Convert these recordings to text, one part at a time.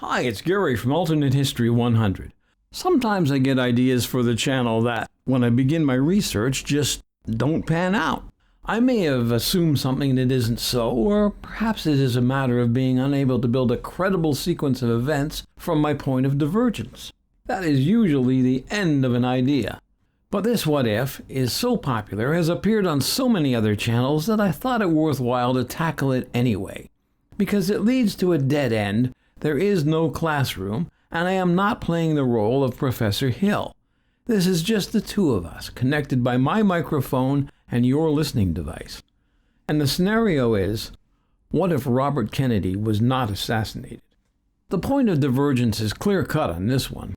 Hi, it's Gary from Alternate History 100. Sometimes I get ideas for the channel that, when I begin my research, just don't pan out. I may have assumed something that isn't so, or perhaps it is a matter of being unable to build a credible sequence of events from my point of divergence. That is usually the end of an idea. But this what if is so popular, has appeared on so many other channels that I thought it worthwhile to tackle it anyway. Because it leads to a dead end, there is no classroom, and I am not playing the role of Professor Hill. This is just the two of us, connected by my microphone and your listening device. And the scenario is, what if Robert Kennedy was not assassinated? The point of divergence is clear-cut on this one.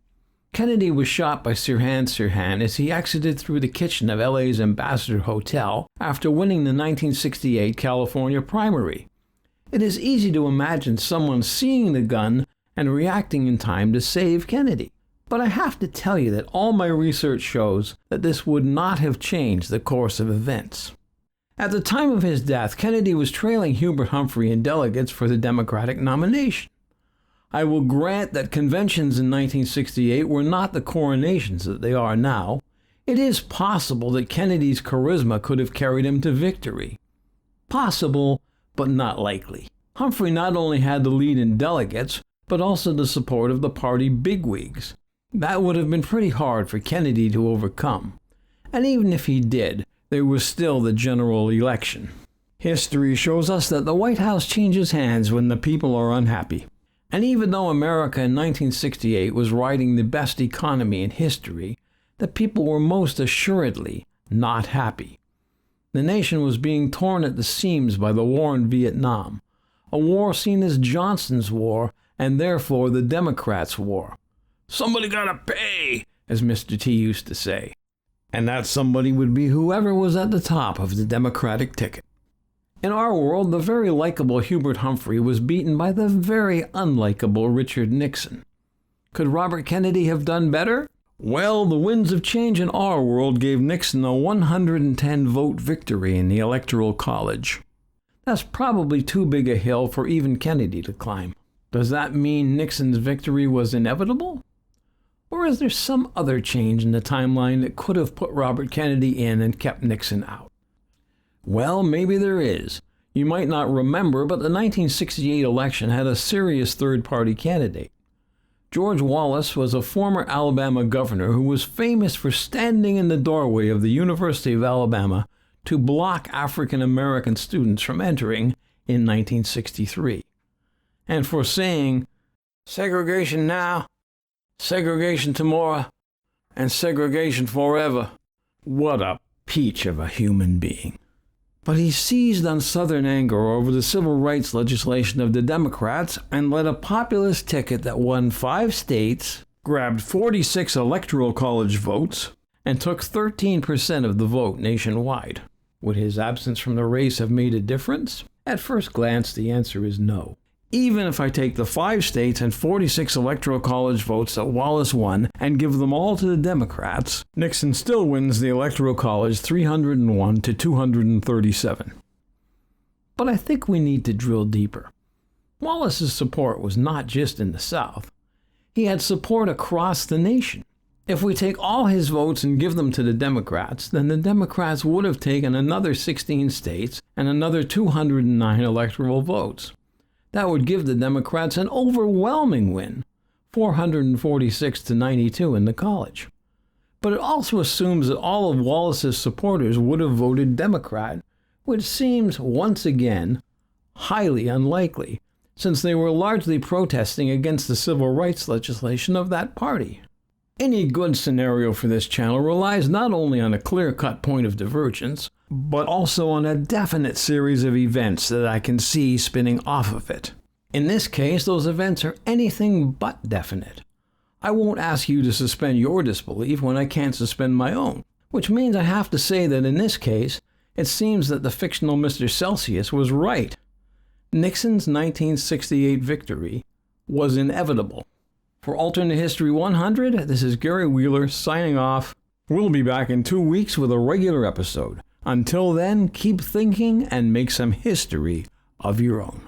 Kennedy was shot by Sirhan Sirhan as he exited through the kitchen of LA's Ambassador Hotel after winning the 1968 California primary. It is easy to imagine someone seeing the gun and reacting in time to save Kennedy. But I have to tell you that all my research shows that this would not have changed the course of events. At the time of his death, Kennedy was trailing Hubert Humphrey in delegates for the Democratic nomination. I will grant that conventions in 1968 were not the coronations that they are now. It is possible that Kennedy's charisma could have carried him to victory. Possible, but not likely. Humphrey not only had the lead in delegates, but also the support of the party bigwigs. That would have been pretty hard for Kennedy to overcome. And even if he did, there was still the general election. History shows us that the White House changes hands when the people are unhappy. And even though America in 1968 was riding the best economy in history, the people were most assuredly not happy. The nation was being torn at the seams by the war in Vietnam, a war seen as Johnson's war and therefore the Democrats' war. Somebody gotta pay, as Mr. T used to say. And that somebody would be whoever was at the top of the Democratic ticket. In our world, the very likable Hubert Humphrey was beaten by the very unlikable Richard Nixon. Could Robert Kennedy have done better? Well, the winds of change in our world gave Nixon a 110-vote victory in the Electoral College. That's probably too big a hill for even Kennedy to climb. Does that mean Nixon's victory was inevitable? Or is there some other change in the timeline that could have put Robert Kennedy in and kept Nixon out? Well, maybe there is. You might not remember, but the 1968 election had a serious third-party candidate. George Wallace was a former Alabama governor who was famous for standing in the doorway of the University of Alabama to block African American students from entering in 1963, and for saying, "Segregation now, segregation tomorrow, and segregation forever." What a peach of a human being. But he seized on Southern anger over the civil rights legislation of the Democrats and led a populist ticket that won 5 states, grabbed 46 electoral college votes, and took 13% of the vote nationwide. Would his absence from the race have made a difference? At first glance, the answer is no. Even if I take the 5 states and 46 electoral college votes that Wallace won and give them all to the Democrats, Nixon still wins the electoral college 301 to 237. But I think we need to drill deeper. Wallace's support was not just in the South. He had support across the nation. If we take all his votes and give them to the Democrats, then the Democrats would have taken another 16 states and another 209 electoral votes. That would give the Democrats an overwhelming win, 446 to 92 in the college. But it also assumes that all of Wallace's supporters would have voted Democrat, which seems, once again, highly unlikely, since they were largely protesting against the civil rights legislation of that party. Any good scenario for this channel relies not only on a clear-cut point of divergence, but also on a definite series of events that I can see spinning off of it. In this case, those events are anything but definite. I won't ask you to suspend your disbelief when I can't suspend my own, which means I have to say that in this case, it seems that the fictional Mr. Celsius was right. Nixon's 1968 victory was inevitable. For Alternate History 100, this is Gary Wheeler signing off. We'll be back in 2 weeks with a regular episode. Until then, keep thinking and make some history of your own.